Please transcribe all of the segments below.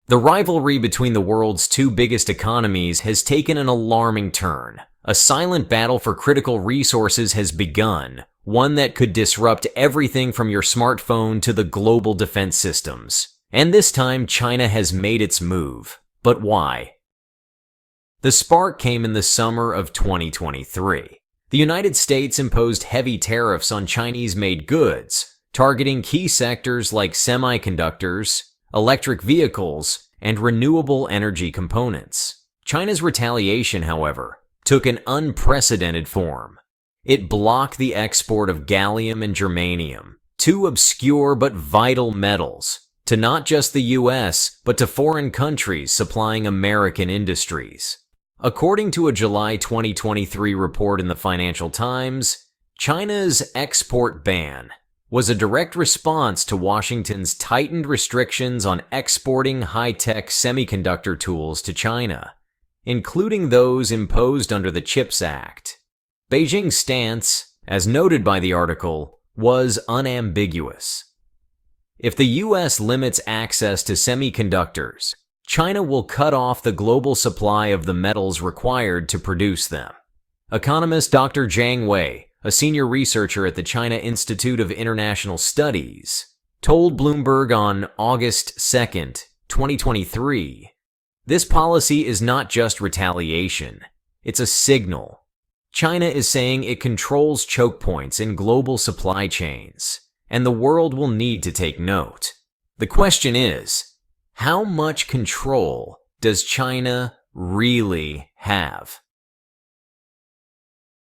The rivalry between the world's two biggest economies has taken an alarming turn. A silent battle for critical resources has begun, one that could disrupt everything from your smartphone to the global defense systems. And this time, China has made its move. But why? The spark came in the summer of 2023. The United States imposed heavy tariffs on Chinese-made goods, targeting key sectors like semiconductors, electric vehicles, and renewable energy components. China's retaliation, however, took an unprecedented form. It blocked the export of gallium and germanium, two obscure but vital metals, to not just the US, but to foreign countries supplying American industries. According to a July 2023 report in the Financial Times, China's export ban was a direct response to Washington's tightened restrictions on exporting high-tech semiconductor tools to China, including those imposed under the CHIPS Act. Beijing's stance, as noted by the article, was unambiguous. If the US limits access to semiconductors, China will cut off the global supply of the metals required to produce them. Economist Dr. Zhang Wei, a senior researcher at the China Institute of International Studies, told Bloomberg on August 2, 2023, "This policy is not just retaliation, it's a signal. China is saying it controls choke points in global supply chains, and the world will need to take note." The question is, how much control does China really have?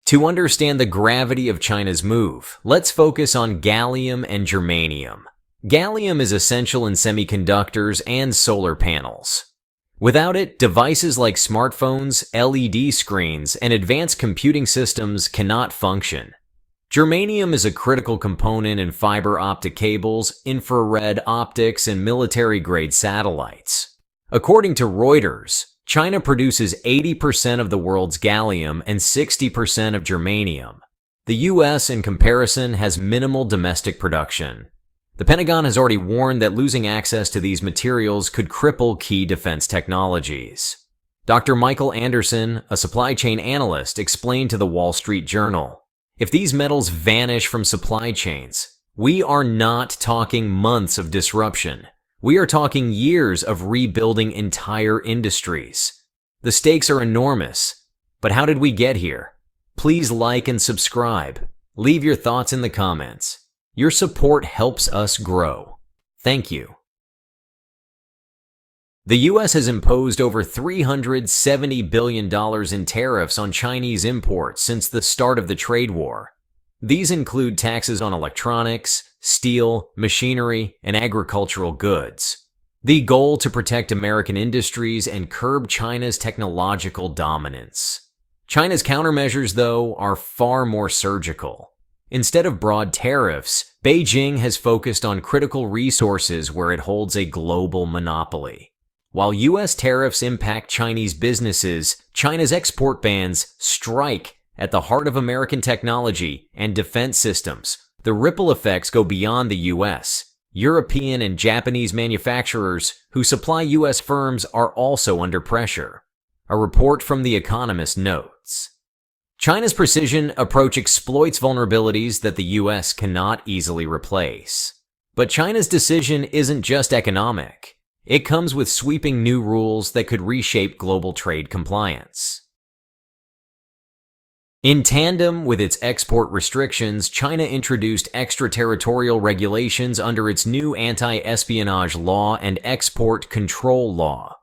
To understand the gravity of China's move, let's focus on gallium and germanium. Gallium is essential in semiconductors and solar panels. Without it, devices like smartphones, LED screens, and advanced computing systems cannot function. Germanium is a critical component in fiber optic cables, infrared optics, and military-grade satellites. According to Reuters, China produces 80% of the world's gallium and 60% of germanium. The US, in comparison, has minimal domestic production. The Pentagon has already warned that losing access to these materials could cripple key defense technologies. Dr. Michael Anderson, a supply chain analyst, explained to the Wall Street Journal, "If these metals vanish from supply chains, we are not talking months of disruption. We are talking years of rebuilding entire industries. The stakes are enormous. But how did we get here? Please like and subscribe. Leave your thoughts in the comments. Your support helps us grow. Thank you." The US has imposed over $370 billion in tariffs on Chinese imports since the start of the trade war. These include taxes on electronics, steel, machinery, and agricultural goods. The goal to protect American industries and curb China's technological dominance. China's countermeasures, though, are far more surgical. Instead of broad tariffs, Beijing has focused on critical resources where it holds a global monopoly. While US tariffs impact Chinese businesses, China's export bans strike at the heart of American technology and defense systems. The ripple effects go beyond the US. European and Japanese manufacturers who supply US firms are also under pressure. A report from The Economist notes, China's precision approach exploits vulnerabilities that the US cannot easily replace. But China's decision isn't just economic. It comes with sweeping new rules that could reshape global trade compliance. In tandem with its export restrictions, China introduced extraterritorial regulations under its new anti-espionage law and export control law.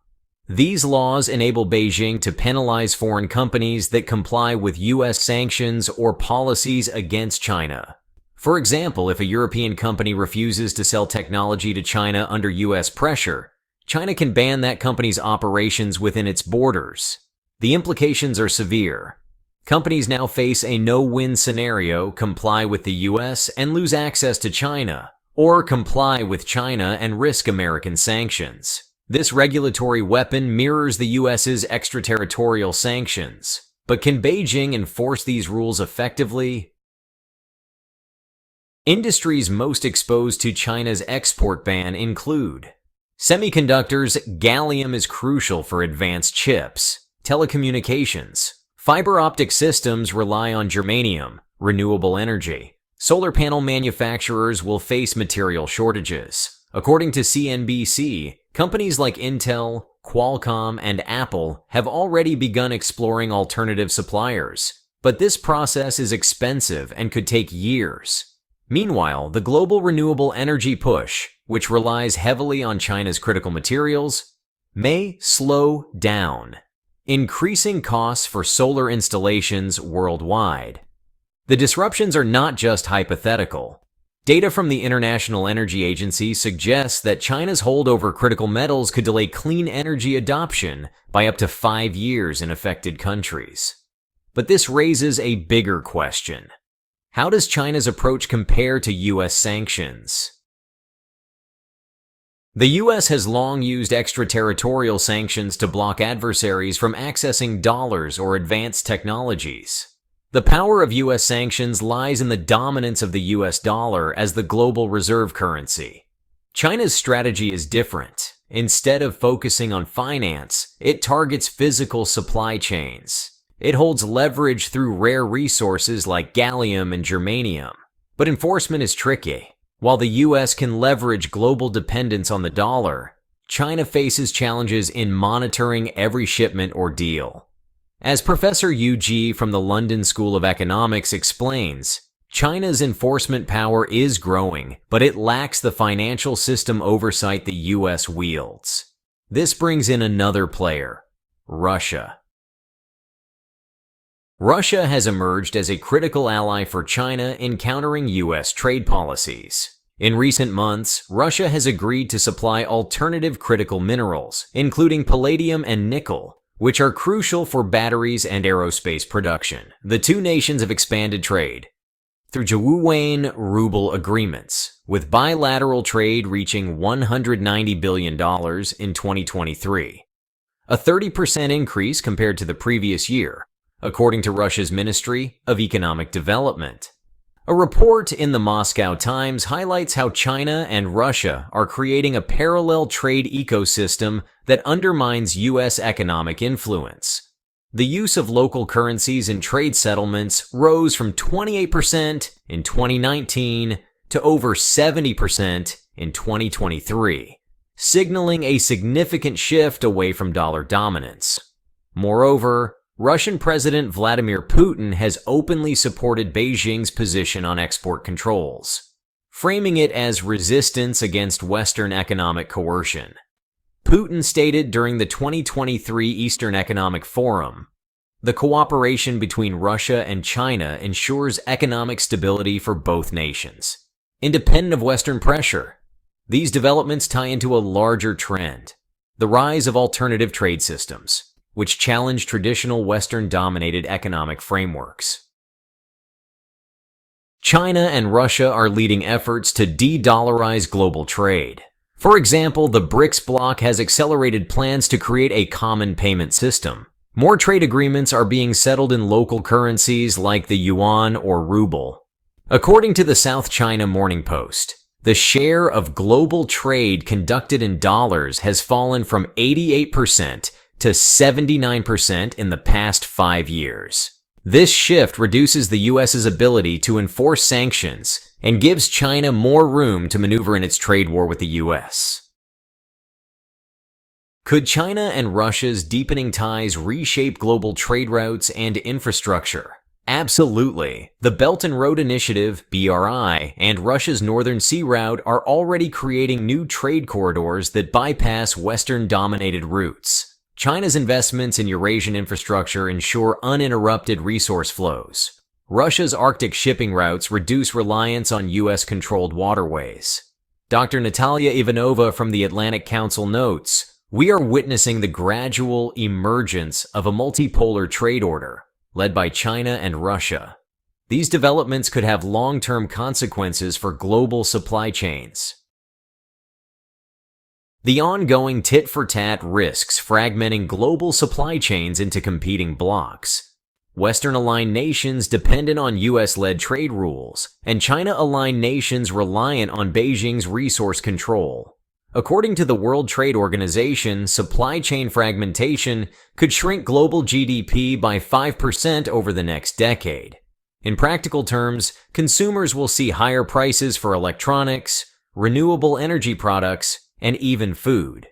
These laws enable Beijing to penalize foreign companies that comply with US sanctions or policies against China. For example, if a European company refuses to sell technology to China under US pressure, China can ban that company's operations within its borders. The implications are severe. Companies now face a no-win scenario: comply with the US and lose access to China, or comply with China and risk American sanctions. This regulatory weapon mirrors the US's extraterritorial sanctions. But can Beijing enforce these rules effectively? Industries most exposed to China's export ban include Semiconductors, gallium is crucial for advanced chips. Telecommunications. Fiber optic systems rely on germanium, renewable energy. Solar panel manufacturers will face material shortages. According to CNBC, companies like Intel, Qualcomm, and Apple have already begun exploring alternative suppliers. But this process is expensive and could take years. Meanwhile, the global renewable energy push, which relies heavily on China's critical materials, may slow down, increasing costs for solar installations worldwide. The disruptions are not just hypothetical. Data from the International Energy Agency suggests that China's hold over critical metals could delay clean energy adoption by up to 5 years in affected countries. But this raises a bigger question. How does China's approach compare to U.S. sanctions? The U.S. has long used extraterritorial sanctions to block adversaries from accessing dollars or advanced technologies. The power of U.S. sanctions lies in the dominance of the U.S. dollar as the global reserve currency. China's strategy is different. Instead of focusing on finance, it targets physical supply chains. It holds leverage through rare resources like gallium and germanium. But enforcement is tricky. While the U.S. can leverage global dependence on the dollar, China faces challenges in monitoring every shipment or deal. As Professor Yu Ji from the London School of Economics explains, China's enforcement power is growing, but it lacks the financial system oversight the U.S. wields. This brings in another player, Russia. Russia has emerged as a critical ally for China in countering U.S. trade policies. In recent months, Russia has agreed to supply alternative critical minerals, including palladium and nickel, which are crucial for batteries and aerospace production. The two nations have expanded trade through yuan ruble agreements, with bilateral trade reaching $190 billion in 2023, a 30% increase compared to the previous year, according to Russia's Ministry of Economic Development. A report in the Moscow Times highlights how China and Russia are creating a parallel trade ecosystem that undermines U.S. economic influence. The use of local currencies in trade settlements rose from 28% in 2019 to over 70% in 2023, signaling a significant shift away from dollar dominance. Moreover, Russian President Vladimir Putin has openly supported Beijing's position on export controls, framing it as resistance against Western economic coercion. Putin stated during the 2023 Eastern Economic Forum, "The cooperation between Russia and China ensures economic stability for both nations, independent of Western pressure." These developments tie into a larger trend, the rise of alternative trade systems, which challenge traditional Western-dominated economic frameworks. China and Russia are leading efforts to de-dollarize global trade. For example, the BRICS bloc has accelerated plans to create a common payment system. More trade agreements are being settled in local currencies like the yuan or ruble. According to the South China Morning Post, the share of global trade conducted in dollars has fallen from 88% to 79% in the past 5 years. This shift reduces the U.S.'s ability to enforce sanctions and gives China more room to maneuver in its trade war with the U.S. Could China and Russia's deepening ties reshape global trade routes and infrastructure? Absolutely. The Belt and Road Initiative, BRI, and Russia's Northern Sea Route are already creating new trade corridors that bypass Western-dominated routes. China's investments in Eurasian infrastructure ensure uninterrupted resource flows. Russia's Arctic shipping routes reduce reliance on U.S.-controlled waterways. Dr. Natalia Ivanova from the Atlantic Council notes, "We are witnessing the gradual emergence of a multipolar trade order, led by China and Russia. These developments could have long-term consequences for global supply chains." The ongoing tit-for-tat risks fragmenting global supply chains into competing blocs. Western-aligned nations dependent on U.S.-led trade rules, and China-aligned nations reliant on Beijing's resource control. According to the World Trade Organization, supply chain fragmentation could shrink global GDP by 5% over the next decade. In practical terms, consumers will see higher prices for electronics, renewable energy products, and even food.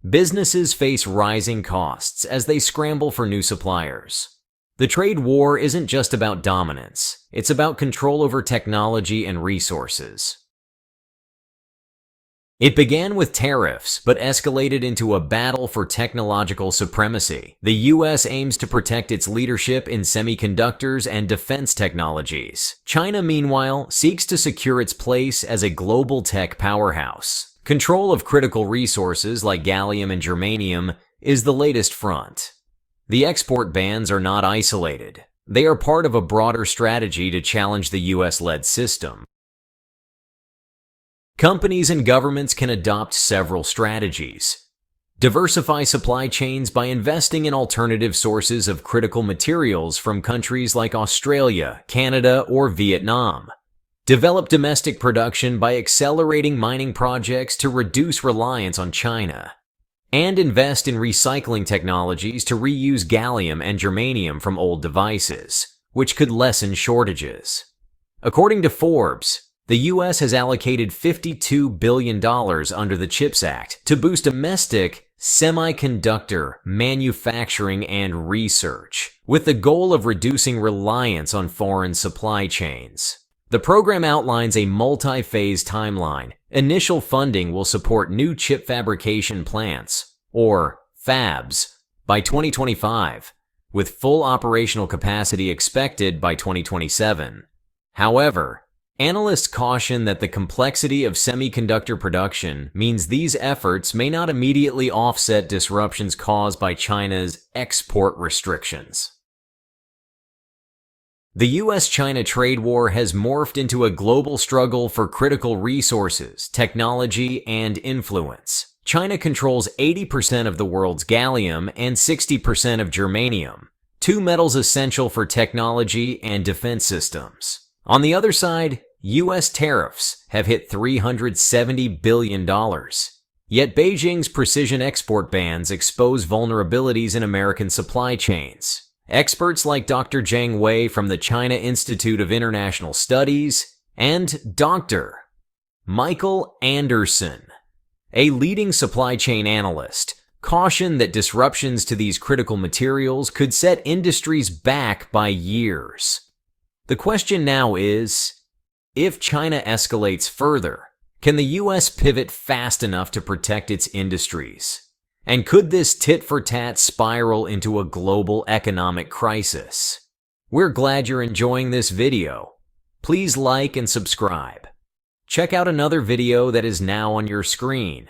Businesses face rising costs as they scramble for new suppliers. The trade war isn't just about dominance, it's about control over technology and resources. It began with tariffs, but escalated into a battle for technological supremacy. The US aims to protect its leadership in semiconductors and defense technologies. China, meanwhile, seeks to secure its place as a global tech powerhouse. Control of critical resources like gallium and germanium is the latest front. The export bans are not isolated. They are part of a broader strategy to challenge the US-led system. Companies and governments can adopt several strategies. Diversify supply chains by investing in alternative sources of critical materials from countries like Australia, Canada, or Vietnam. Develop domestic production by accelerating mining projects to reduce reliance on China. And invest in recycling technologies to reuse gallium and germanium from old devices, which could lessen shortages. According to Forbes, the US has allocated $52 billion under the CHIPS Act to boost domestic semiconductor manufacturing and research, with the goal of reducing reliance on foreign supply chains. The program outlines a multi-phase timeline. Initial funding will support new chip fabrication plants, or fabs, by 2025, with full operational capacity expected by 2027. However, analysts caution that the complexity of semiconductor production means these efforts may not immediately offset disruptions caused by China's export restrictions. The US-China trade war has morphed into a global struggle for critical resources, technology, and influence. China controls 80% of the world's gallium and 60% of germanium, two metals essential for technology and defense systems. On the other side, US tariffs have hit $370 billion. Yet Beijing's precision export bans expose vulnerabilities in American supply chains. Experts like Dr. Zhang Wei from the China Institute of International Studies and Dr. Michael Anderson, a leading supply chain analyst, caution that disruptions to these critical materials could set industries back by years. The question now is, if China escalates further, can the US pivot fast enough to protect its industries? And could this tit-for-tat spiral into a global economic crisis? We're glad you're enjoying this video. Please like and subscribe. Check out another video that is now on your screen.